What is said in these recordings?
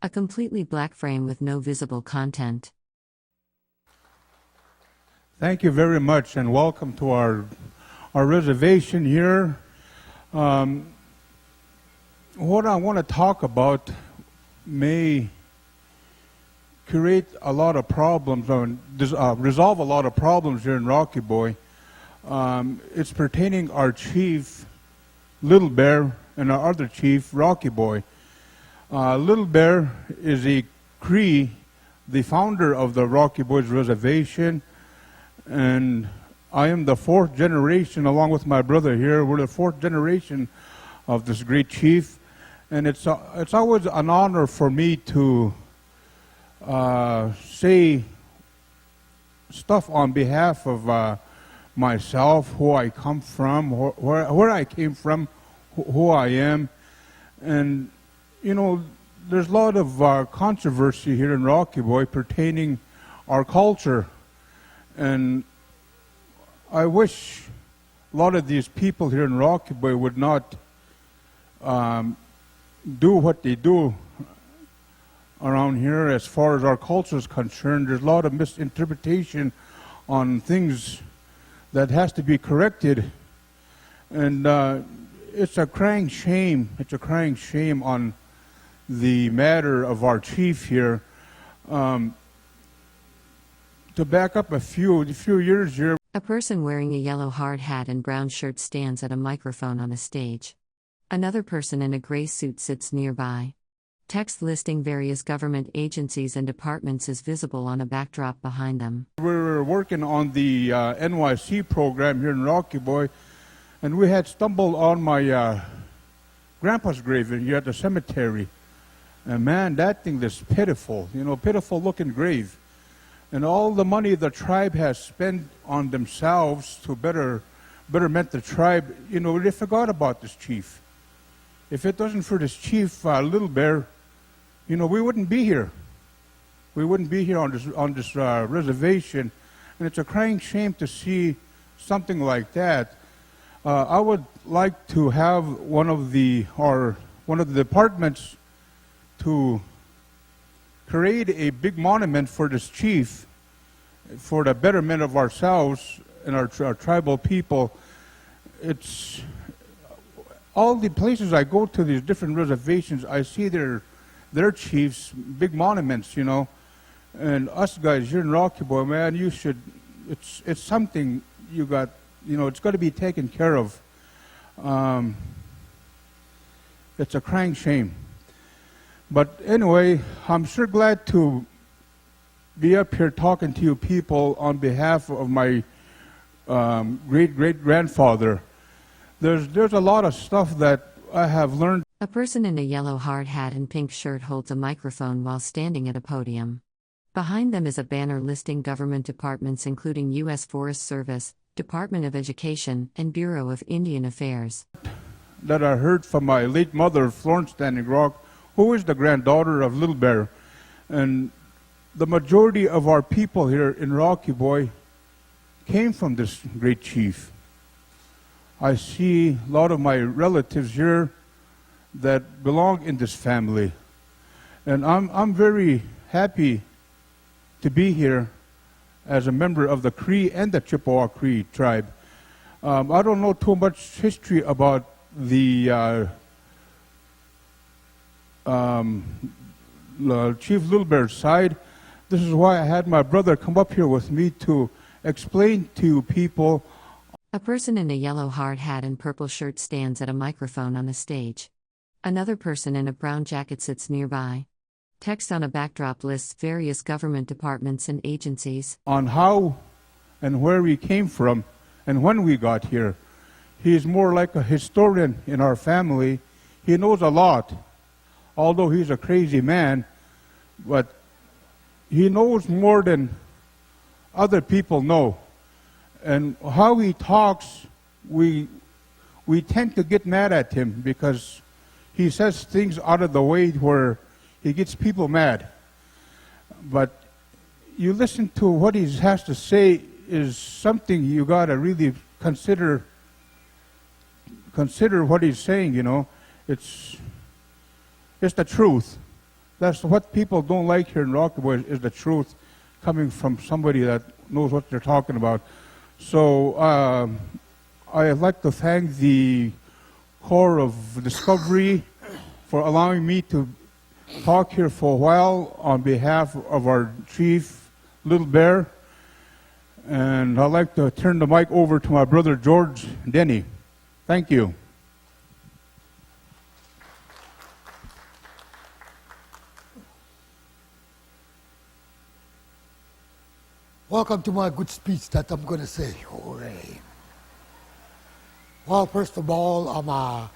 A completely black frame with no visible content. Thank you very much, and welcome to our reservation here. What I want to talk about may create a lot of problems, or resolve a lot of problems here in Rocky Boy. It's pertaining our chief, Little Bear, and our other chief, Rocky Boy. Little Bear is a Cree, the founder of the Rocky Boys Reservation, and I am the fourth generation, along with my brother here. We're the fourth generation of this great chief, and it's always an honor for me to say stuff on behalf of myself, who I come from, where I came from, who I am. And you know, there's a lot of controversy here in Rocky Boy pertaining our culture, and I wish a lot of these people here in Rocky Boy would not do what they do around here as far as our culture is concerned. There's a lot of misinterpretation on things that has to be corrected, and it's a crying shame. It's a crying shame on the matter of our chief here. To back up a few years here. A person wearing a yellow hard hat and brown shirt stands at a microphone on a stage. Another person in a gray suit sits nearby. Text listing various government agencies and departments is visible on a backdrop behind them. We're working on the NYC program here in Rocky Boy, and we had stumbled on my grandpa's grave here at the cemetery. And man, that thing is pitiful, pitiful looking grave. And all the money the tribe has spent on themselves to betterment the tribe, they forgot about this chief. If it wasn't for this chief, Little Bear, we wouldn't be here. We wouldn't be here on this reservation. And it's a crying shame to see something like that. I would like to have one of the departments to create a big monument for this chief for the betterment of ourselves and our tribal people. It's all the places I go to, these different reservations, I see their chiefs, big monuments, and us guys here in Rocky Boy, man, it's something you got, it's got to be taken care of. It's a crying shame. But anyway, I'm sure glad to be up here talking to you people on behalf of my great-great-grandfather. There's a lot of stuff that I have learned. A person in a yellow hard hat and pink shirt holds a microphone while standing at a podium. Behind them is a banner listing government departments including U.S. Forest Service, Department of Education, and Bureau of Indian Affairs. That I heard from my late mother, Florence Standing Rock, who is the granddaughter of Little Bear. And the majority of our people here in Rocky Boy came from this great chief. I see a lot of my relatives here that belong in this family. And I'm very happy to be here as a member of the Cree and the Chippewa Cree tribe. I don't know too much history about the Chief Little Bear's side. This is why I had my brother come up here with me to explain to people. A person in a yellow hard hat and purple shirt stands at a microphone on a stage. Another person in a brown jacket sits nearby. Text on a backdrop lists various government departments and agencies. On how and where we came from and when we got here. He's more like a historian in our family. He knows a lot. Although he's a crazy man, but he knows more than other people know. And how he talks, we tend to get mad at him because he says things out of the way where he gets people mad. But you listen to what he has to say is something you got to really consider what he's saying, It's the truth. That's what people don't like here in Rocky Boy is the truth coming from somebody that knows what they're talking about. So I'd like to thank the Corps of Discovery for allowing me to talk here for a while on behalf of our chief, Little Bear. And I'd like to turn the mic over to my brother, George Denny. Thank you. Welcome to my good speech that I'm going to say. Hooray. Well, first of all, I'm a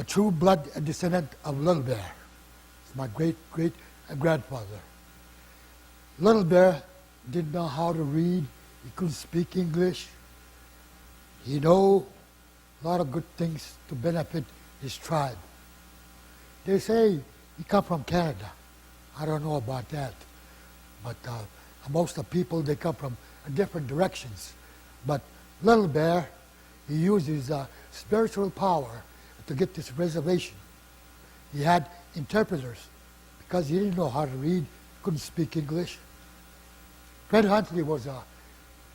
true blood descendant of Little Bear. It's my great-great-grandfather. Little Bear didn't know how to read. He couldn't speak English. He knew a lot of good things to benefit his tribe. They say he come from Canada. I don't know about that. But most of the people, they come from different directions. But Little Bear, he used his spiritual power to get this reservation. He had interpreters because he didn't know how to read, couldn't speak English. Fred Huntley was an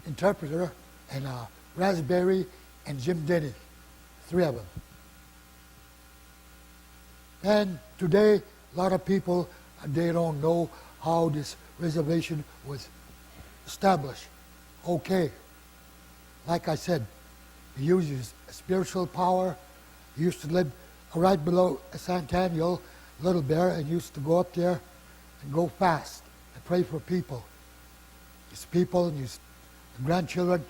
interpreter, and Raspberry and Jim Denny, three of them. And today, a lot of people, they don't know how this reservation was established. Okay, like I said, he uses spiritual power. He used to live right below Bicentennial, Little Bear, and used to go up there and go fast and pray for people. His people and his grandchildren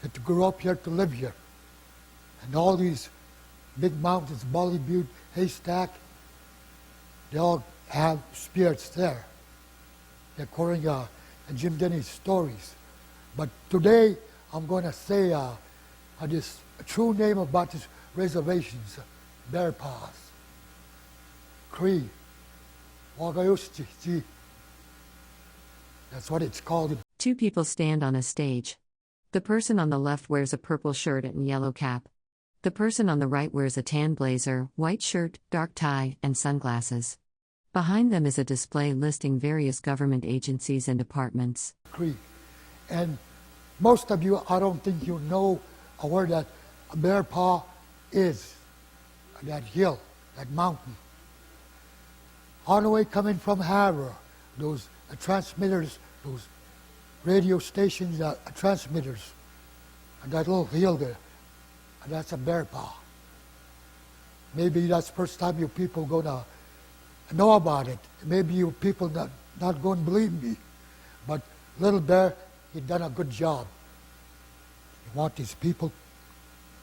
get to grow up here to live here. And all these big mountains, Bolly Butte, Haystack, they all have spirits there, according to Jim Denny's stories. But today, I'm going to say this true name about this reservations, Bear Paws, Cree, Wagayushchi. That's what it's called. Two people stand on a stage. The person on the left wears a purple shirt and yellow cap. The person on the right wears a tan blazer, white shirt, dark tie, and sunglasses. Behind them is a display listing various government agencies and departments. Cree. And most of you, I don't think you know where that Bear Paw is, that hill, that mountain. On the way coming from Havre, those transmitters, those radio stations, transmitters, and that little hill there, and that's a Bear Paw. Maybe that's the first time you people going to know about it. Maybe you people not going to believe me. But Little Bear, he done a good job. He want these people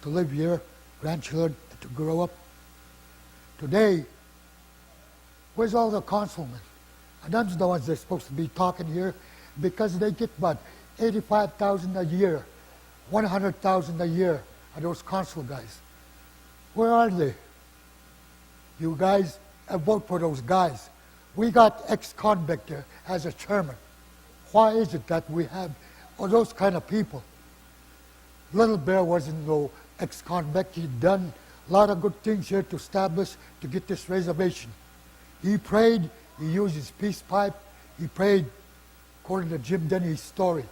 to live here, grandchildren to grow up. Today, where's all the councilmen? And them's the ones that's supposed to be talking here because they get about $85,000 a year, $100,000 a year of those council guys. Where are they? You guys vote for those guys. We got ex-convict there as a chairman. Why is it that we have those kind of people? Little Bear wasn't no ex-convict. He'd done a lot of good things here to establish, to get this reservation. He prayed, he used his peace pipe, he prayed according to Jim Denny's story.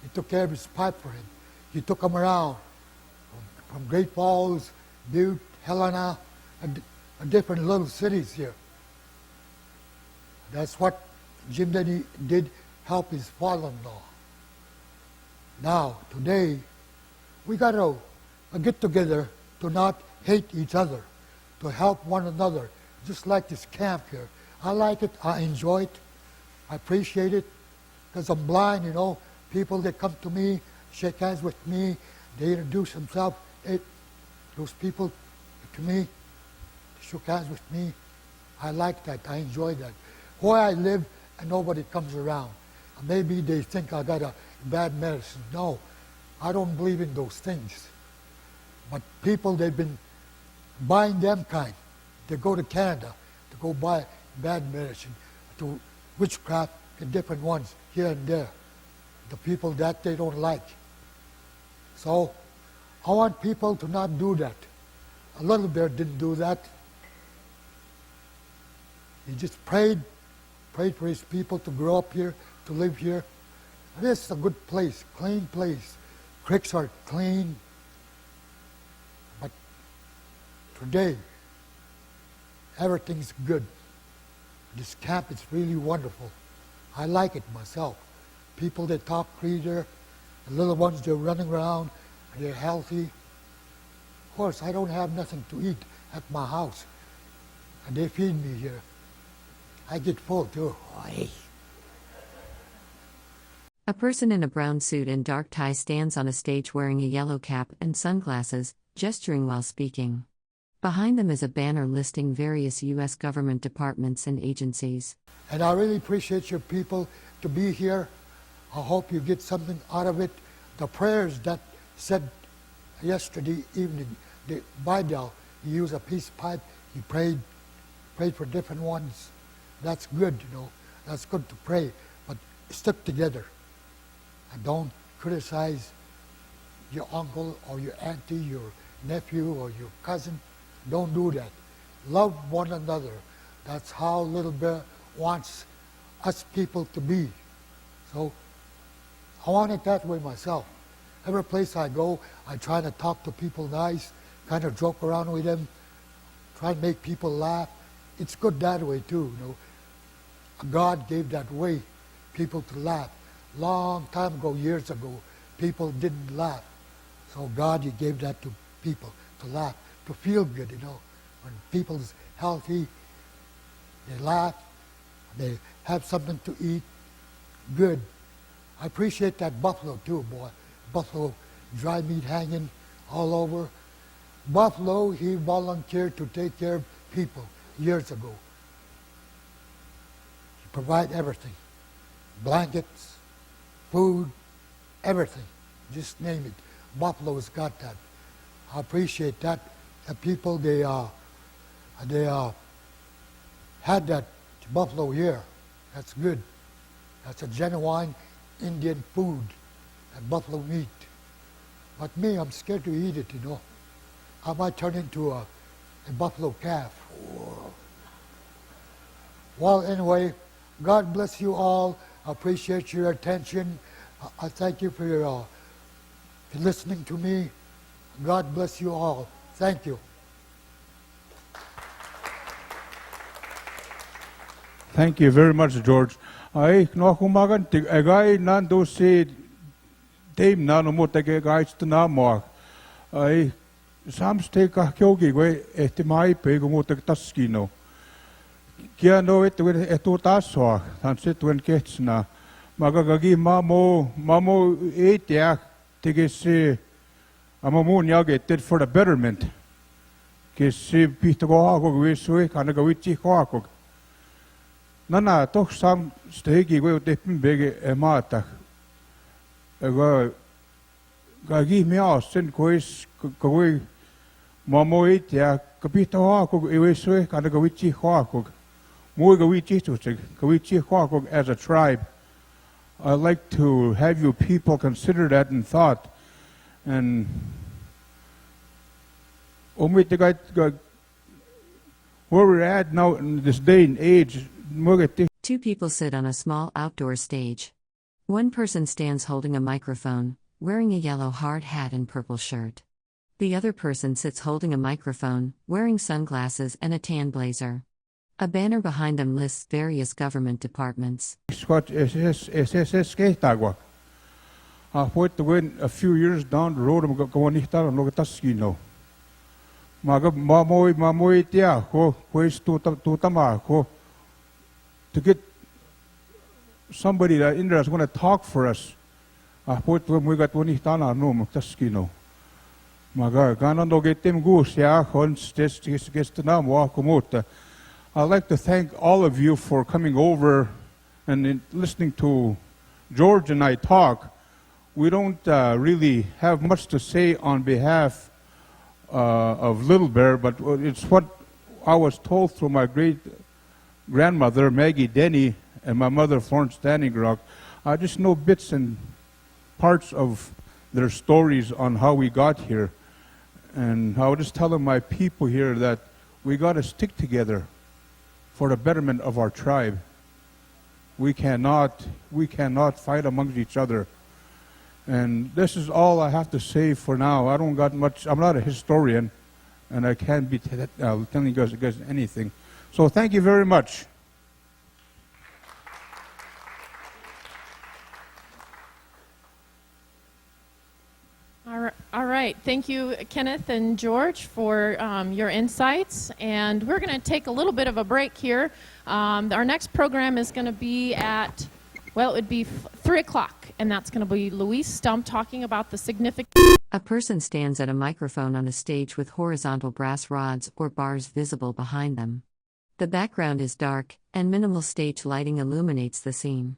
He took care of his pipe for him. He took him around from Great Falls, Butte, Helena, and different little cities here. That's what Jim Denny did, help his father-in-law. Now, today, we got to get together to not hate each other, to help one another, just like this camp here. I like it, I enjoy it, I appreciate it, because I'm blind, you know. People that come to me, shake hands with me, they introduce themselves, those people to me, shook hands with me. I like that, I enjoy that. Where I live, and nobody comes around. Maybe they think I got a bad medicine. No, I don't believe in those things. But people, they've been buying them kind. They go to Canada to go buy bad medicine, to witchcraft and different ones here and there. The people that they don't like. So I want people to not do that. A Little Bear didn't do that. He just prayed for his people to grow up here, to live here. And this is a good place, clean place. Creeks are clean. But today, everything's good. This camp is really wonderful. I like it myself. People, they talk Creeder. The little ones, they're running around, and they're healthy. Of course, I don't have nothing to eat at my house, and they feed me here. I get full too. A person in a brown suit and dark tie stands on a stage wearing a yellow cap and sunglasses, gesturing while speaking. Behind them is a banner listing various U.S. government departments and agencies. And I really appreciate your people to be here. I hope you get something out of it. The prayers that said yesterday evening, the Bidel, he used a peace pipe, he prayed for different ones. That's good, you know. That's good to pray, but stick together. And don't criticize your uncle or your auntie, your nephew or your cousin. Don't do that. Love one another. That's how Little Bear wants us people to be. So I want it that way myself. Every place I go, I try to talk to people nice, kind of joke around with them, try to make people laugh. It's good that way too, you know. God gave that way, people to laugh. Long time ago, years ago, people didn't laugh. So God, He gave that to people, to laugh, to feel good, you know. When people's healthy, they laugh, they have something to eat, good. I appreciate that buffalo too, boy. Buffalo, dry meat hanging all over. Buffalo, he volunteered to take care of people years ago. He provided everything. Blankets, food, everything. Just name it. Buffalo's got that. I appreciate that. The people, they had that buffalo here. That's good. That's a genuine Indian food, that buffalo meat. But me, I'm scared to eat it, you know. I might turn into a buffalo calf. Well, anyway, God bless you all. I appreciate your attention. I thank you for listening to me. God bless you all. Thank you. Thank you very much, George. Ay, nakumagan tig agay nando si Dave nano mo tege guys to na mo. Ay, samste ka kyogi we etimai pe go mo teg taskino. Kia no etu taswa tan se tuen ketsna. Magagagi mamo etia tege se amamu nyage did for the betterment. Ke se pitago ako we sui kana go wichi ko ako. Nana toch sam stegi we tepin bege emata. Ego gagi mia sen kois koi mamoit ya kapita ko we sui kana go wichi ko. Mo go wichi to se go wichi ko as a tribe. I'd like to have you people consider that in thought. And where we're at now in this day and age, two people sit on a small outdoor stage. One person stands holding a microphone, wearing a yellow hard hat and purple shirt. The other person sits holding a microphone, wearing sunglasses and a tan blazer. A banner behind them lists various government departments. I went to win a few years down the road. I'm going to Mamoy tia ko pues tutama ko to get somebody that in there is going to talk for us. Put when we got one hitana no mutaskino. Maga ganando get them goose ya hons gets to now walk mota. I'd like to thank all of you for coming over and listening to George and I talk. We don't really have much to say on behalf of Little Bear, but it's what I was told through my great-grandmother, Maggie Denny, and my mother, Florence Standing Rock. I just know bits and parts of their stories on how we got here. And I was just telling my people here that we got to stick together for the betterment of our tribe. We cannot fight amongst each other. And this is all I have to say for now. I don't got much. I'm not a historian, and I can't be telling you guys anything. So thank you very much. All right. Thank you, Kenneth and George, for your insights. And we're going to take a little bit of a break here. Our next program is going to be at, well, it would be 3 o'clock, and that's going to be Louise Stump talking about the significance. A person stands at a microphone on a stage with horizontal brass rods or bars visible behind them. The background is dark, and minimal stage lighting illuminates the scene.